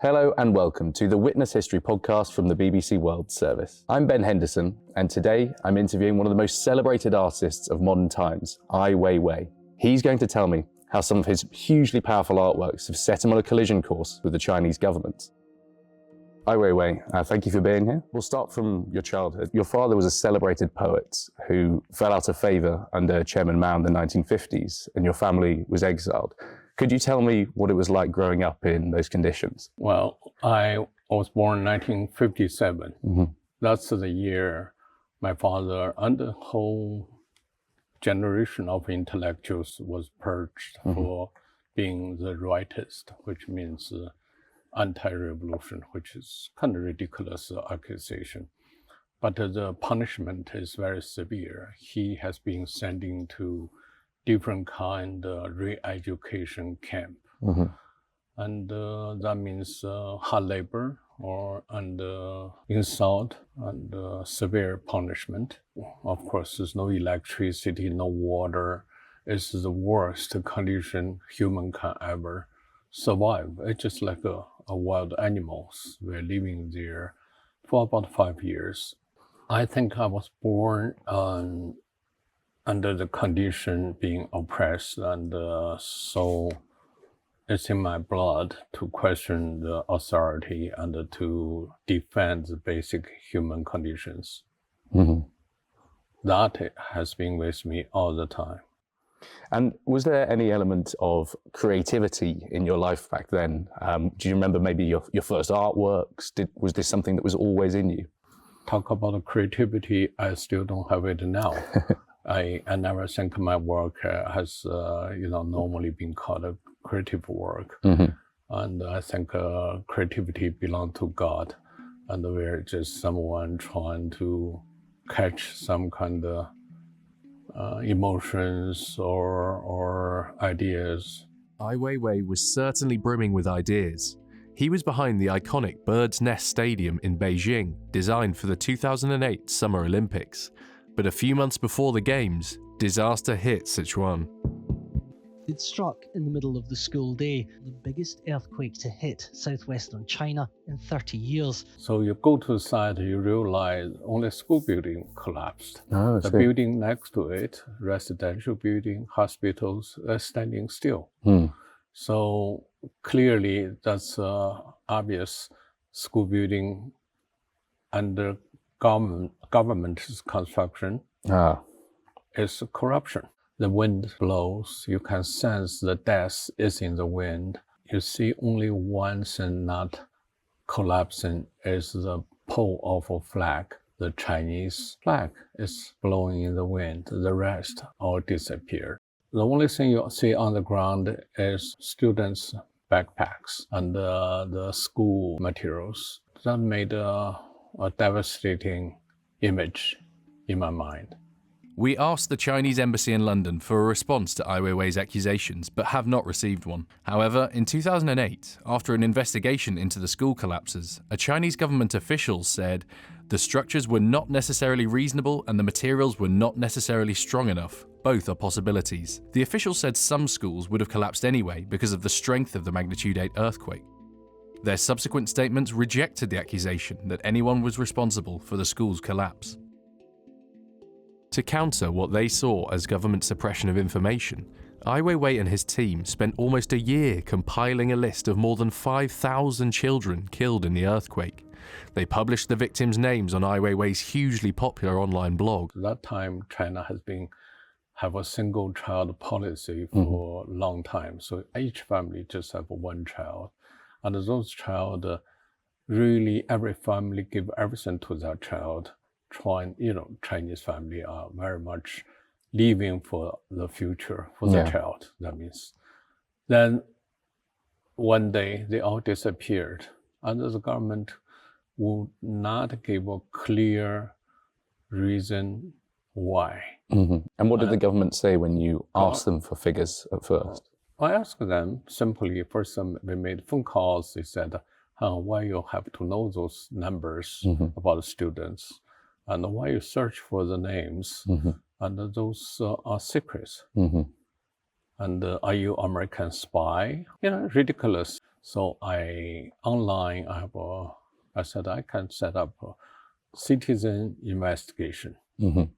Hello and welcome to the Witness History podcast from the BBC World Service. I'm Ben Henderson, and today I'm interviewing one of the most celebrated artists of modern times, Ai Weiwei. He's going to tell me how some of his hugely powerful artworks have set him on a collision course with the Chinese government. Ai Weiwei, thank you for being here. We'll start from your childhood. Your father was a celebrated poet who fell out of favour under Chairman Mao in the 1950s, and your family was exiled. Could you tell me what it was like growing up in those conditions? Well, I was born in 1957. Mm-hmm. That's the year my father and the whole generation of intellectuals was purged for being the rightist, which means anti-revolution, which is kind of ridiculous accusation. But the punishment is very severe. He has been sent into different kind of re-education camp. And that means hard labor and insult and severe punishment. Of course, there's no electricity, no water. It's the worst condition human can ever survive. It's just like a wild animals. We're living there for about 5 years. I think I was born under the condition being oppressed, and so it's in my blood to question the authority and to defend the basic human conditions. That has been with me all the time. And was there any element of creativity in your life back then? Do you remember maybe your first artworks? Was this something that was always in you? Talk about creativity, I still don't have it now. I never think my work has normally been called a creative work. And I think creativity belongs to God, and we're just someone trying to catch some kind of emotions or ideas. Ai Weiwei was certainly brimming with ideas. He was behind the iconic Bird's Nest Stadium in Beijing, designed for the 2008 Summer Olympics. But a few months before the Games, disaster hit Sichuan. It struck in the middle of the school day, the biggest earthquake to hit southwestern China in 30 years. So you go to the site, you realize only school building collapsed. Oh, the building next to it, residential building, hospitals, are standing still. So clearly that's obvious school building under government's construction is corruption. The wind blows, you can sense the death is in the wind. You see only one thing not collapsing is the pole of a flag. The Chinese flag is blowing in the wind. The rest all disappeared. The only thing you see on the ground is students' backpacks and the school materials. That made a devastating image in my mind. We asked the Chinese embassy in London for a response to Ai Weiwei's accusations, but have not received one. However, in 2008, after an investigation into the school collapses, a Chinese government official said the structures were not necessarily reasonable and the materials were not necessarily strong enough. Both are possibilities. The official said some schools would have collapsed anyway because of the strength of the magnitude 8 earthquake. Their subsequent statements rejected the accusation that anyone was responsible for the school's collapse. To counter what they saw as government suppression of information, Ai Weiwei and his team spent almost a year compiling a list of more than 5,000 children killed in the earthquake. They published the victims' names on Ai Weiwei's hugely popular online blog. At that time, China has have a single child policy for a long time. So each family just have one child. And those child, really every family give everything to their child. Chinese family are very much living for the future, for the child, that means. Then one day they all disappeared, and the government would not give a clear reason why. And what did the government say when you asked them for figures at first? I asked them simply, first we made phone calls. They said, why you have to know those numbers about the students? And why you search for the names, and those are secrets. And are you American spy? Ridiculous. So I said I can set up a citizen investigation,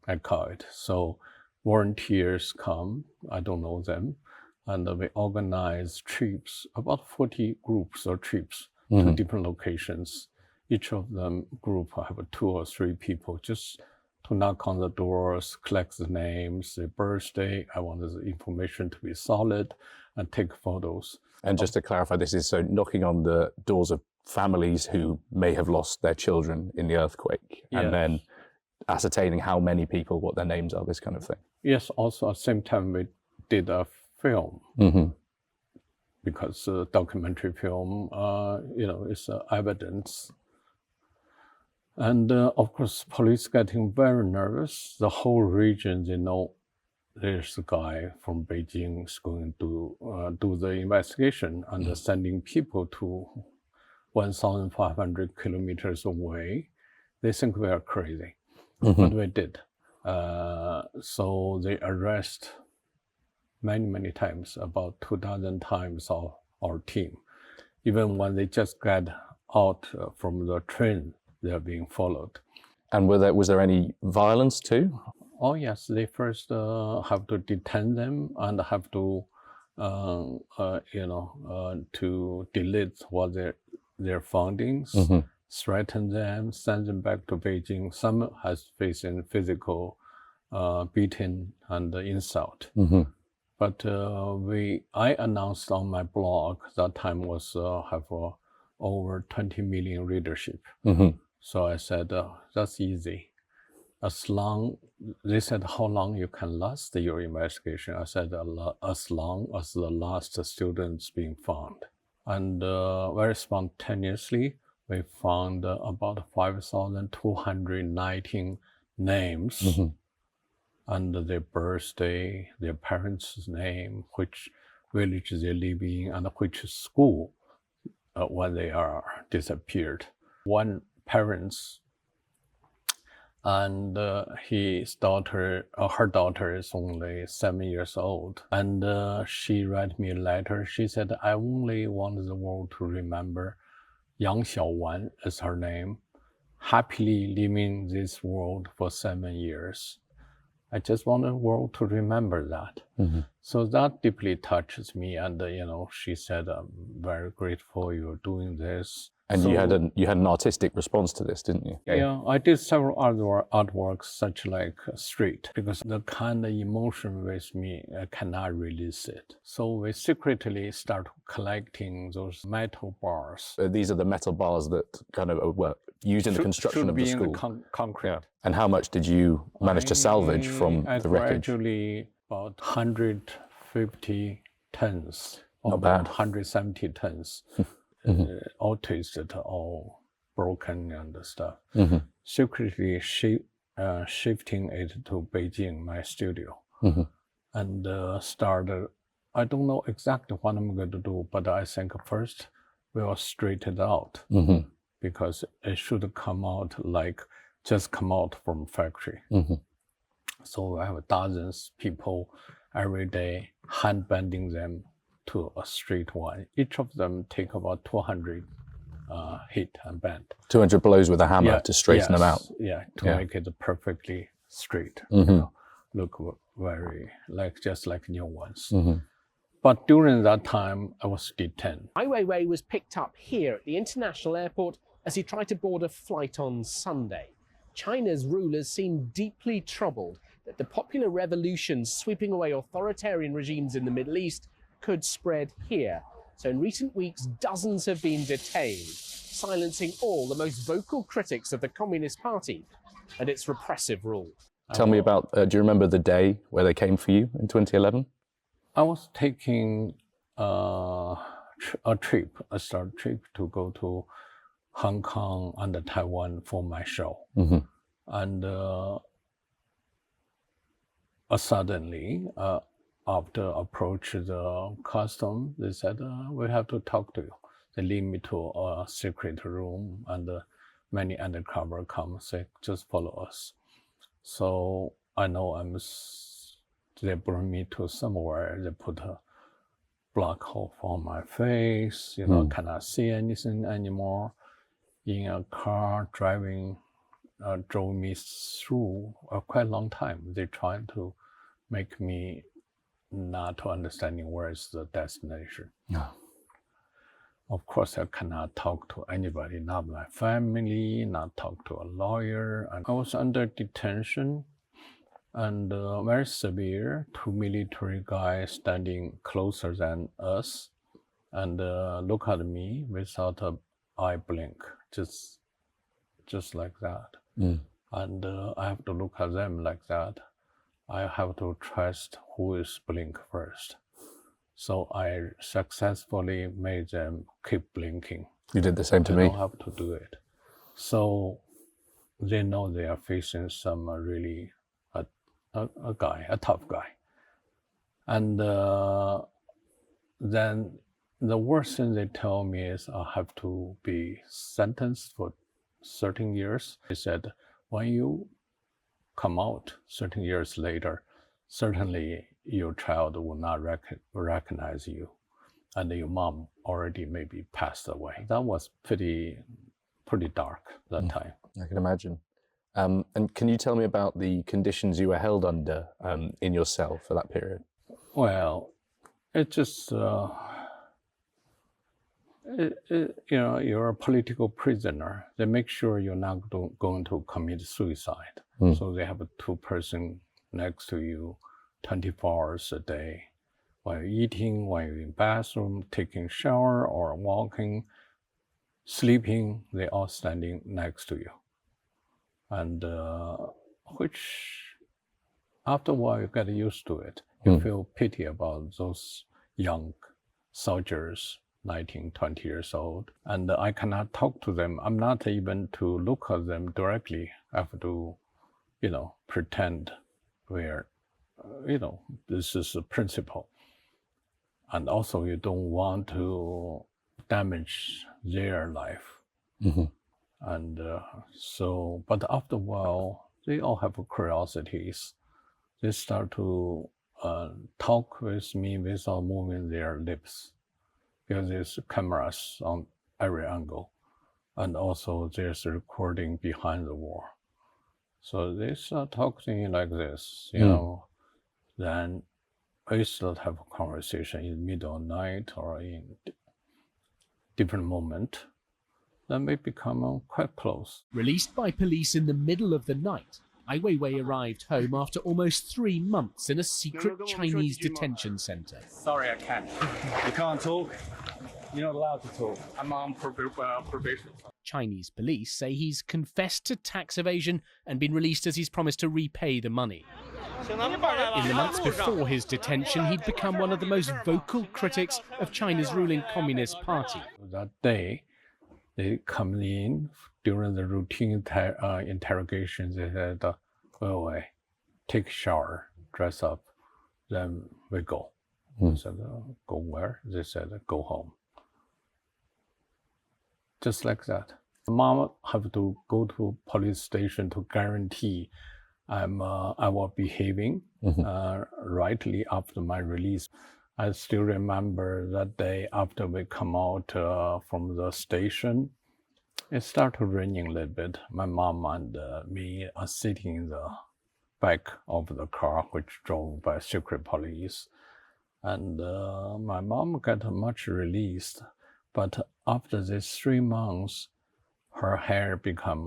I call it. So volunteers come, I don't know them, and we organize trips, about 40 groups or trips to different locations. Each of them group have 2 or 3 people just to knock on the doors, collect the names, the birthday. I want the information to be solid and take photos. And just to clarify, this is so knocking on the doors of families who may have lost their children in the earthquake, and then ascertaining how many people, what their names are, this kind of thing. Yes, also at the same time we did a film, because documentary film, is evidence. And of course, police getting very nervous. The whole region, they know there's a guy from Beijing is going to do the investigation and sending people to 1,500 kilometers away. They think we are crazy, but we did. So they arrest many times, about 2,000 times of our team. Even when they just get out from the train, they're being followed. And was there any violence too? Oh yes, they first have to detain them and have to, to delete what their findings, threaten them, send them back to Beijing. Some has facing physical beating and insult. But I announced on my blog that time was have over 20 million readership. So I said that's easy. They said how long you can last your investigation. I said as long as the last student's being found. And very spontaneously, we found about 5,219 names. And their birthday, their parents' name, which village they live in, and which school when they are disappeared. One parents and her daughter is only 7 years old, and she wrote me a letter. She said, I only want the world to remember Yang Xiaowan is her name, happily living this world for 7 years. I just want the world to remember that. So that deeply touches me. And, she said, I'm very grateful you're doing this. And you had an artistic response to this, didn't you? Yeah, I did several artworks, such like Street, because the kind of emotion with me, I cannot release it. So we secretly start collecting those metal bars. These are the metal bars that kind of were used in the construction of the school. In the concrete. Yeah. And how much did you manage to salvage from the wreckage? Gradually about 150 tons. Not bad. 170 tons. All twisted, all broken and stuff. Secretly shifting it to Beijing, my studio, and started. I don't know exactly what I'm going to do, but I think first we'll straighten it out because it should come out just come out from factory. So I have dozens people every day hand bending them to a straight one. Each of them take about 200 hit and bend. 200 blows with a hammer to straighten them out. Yeah, to make it perfectly straight. Look very just like new ones. But during that time, I was detained. Ai Weiwei was picked up here at the international airport as he tried to board a flight on Sunday. China's rulers seem deeply troubled that the popular revolution sweeping away authoritarian regimes in the Middle East could spread here. So in recent weeks, dozens have been detained, silencing all the most vocal critics of the Communist Party and its repressive rule. Tell me about, do you remember the day where they came for you in 2011? I was taking a start trip to go to Hong Kong and Taiwan for my show. And suddenly, after approach the custom, they said, we have to talk to you. They lead me to a secret room and many undercover come say, just follow us. So I know they bring me to somewhere, they put black hole on my face, cannot see anything anymore. In a car driving, drove me through a quite long time. They tried to make me not to understanding where is the destination. Yeah. Of course, I cannot talk to anybody, not my family, not talk to a lawyer. And I was under detention and very severe. 2 military guys standing closer than us and look at me without an eye blink, just like that. And I have to look at them like that. I have to trust who is blink first. So I successfully made them keep blinking. You did the same to I me. don't have to do it. So they know they are facing some really a tough guy. And then the worst thing they tell me is I have to be sentenced for 13 years. They said, when you come out 13 years later, certainly your child will not recognize you, and your mom already maybe passed away. That was pretty dark that time. I can imagine. And can you tell me about the conditions you were held under in your cell for that period? Well, it just you're a political prisoner. They make sure you're not going to commit suicide. So they have a 2-person next to you 24 hours a day. While you're eating, while you're in bathroom, taking shower or walking, sleeping, they're all standing next to you. And which after a while you get used to it. You feel pity about those young soldiers, 19, 20 years old. And I cannot talk to them. I'm not even to look at them directly. I have to, pretend we're, this is the principle. And also you don't want to damage their life. And but after a while, they all have curiosities. They start to talk with me without moving their lips, because there's cameras on every angle. And also there's a recording behind the wall. So they start talking like this, then I start have a conversation in the middle of the night or in different moment. Then we become quite close. Released by police in the middle of the night, Ai Weiwei arrived home after almost 3 months in a secret Chinese detention center. Sorry, I can't. You can't talk? You're not allowed to talk. I'm on probation. Chinese police say he's confessed to tax evasion and been released as he's promised to repay the money. In the months before his detention, he'd become one of the most vocal critics of China's ruling Communist Party. That day, they come in during the routine interrogation. They said, Weiwei, take a shower, dress up, then we go. I said, go where? They said, go home. Just like that. Mom have to go to police station to guarantee I was behaving rightly after my release. I still remember that day after we come out from the station, it started raining a little bit. My mom and me are sitting in the back of the car, which drove by secret police. And my mom got much released. But after these 3 months, her hair become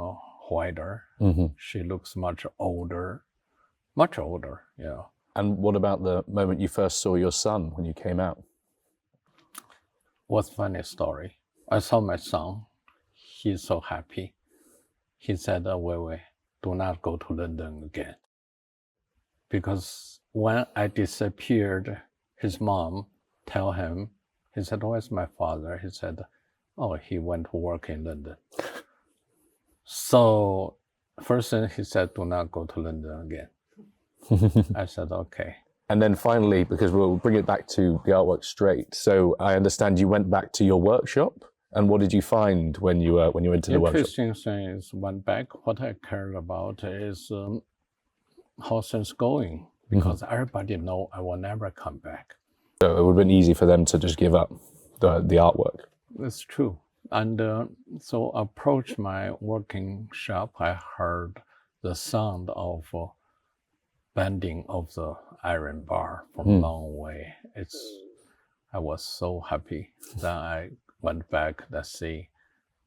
whiter. She looks much older, yeah. And what about the moment you first saw your son when you came out? What's funny story? I saw my son. He's so happy. He said, Weiwei, do not go to London again. Because when I disappeared, his mom tell him, he said, where's my father? He said, oh, he went to work in London. So first thing he said, do not go to London again. I said, okay. And then finally, because we'll bring it back to the artwork straight. So I understand you went back to your workshop. And what did you find when you went to the workshop? Interesting thing is, went back. What I cared about is how things going, because everybody know I will never come back. So it would have been easy for them to just give up the artwork. That's true. And so approached my working shop, I heard the sound of bending of the iron bar from a long way. I was so happy. Then I went back to see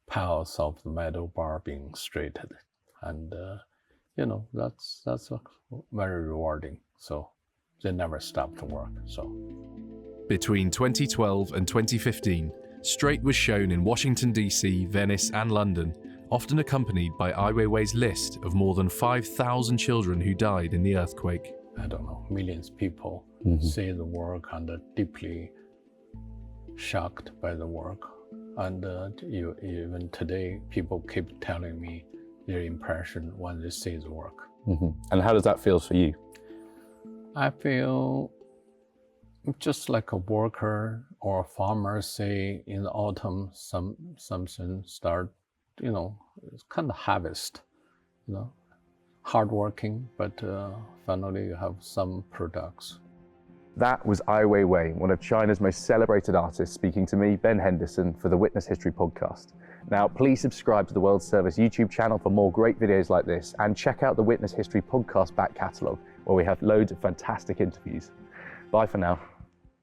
piles of the metal bar being straightened. And, that's very rewarding. So they never stopped work. So Between 2012 and 2015, Straight was shown in Washington, D.C., Venice, and London, often accompanied by Ai Weiwei's list of more than 5,000 children who died in the earthquake. I don't know, millions of people see the work and are deeply shocked by the work. And even today, people keep telling me their impression when they see the work. And how does that feel for you? I feel just like a worker or a farmer, say in the autumn, something start, it's kind of harvest, hardworking, but finally you have some products. That was Ai Weiwei, one of China's most celebrated artists, speaking to me, Ben Henderson, for the Witness History podcast. Now, please subscribe to the World Service YouTube channel for more great videos like this, and check out the Witness History podcast back catalogue, where we have loads of fantastic interviews. Bye for now.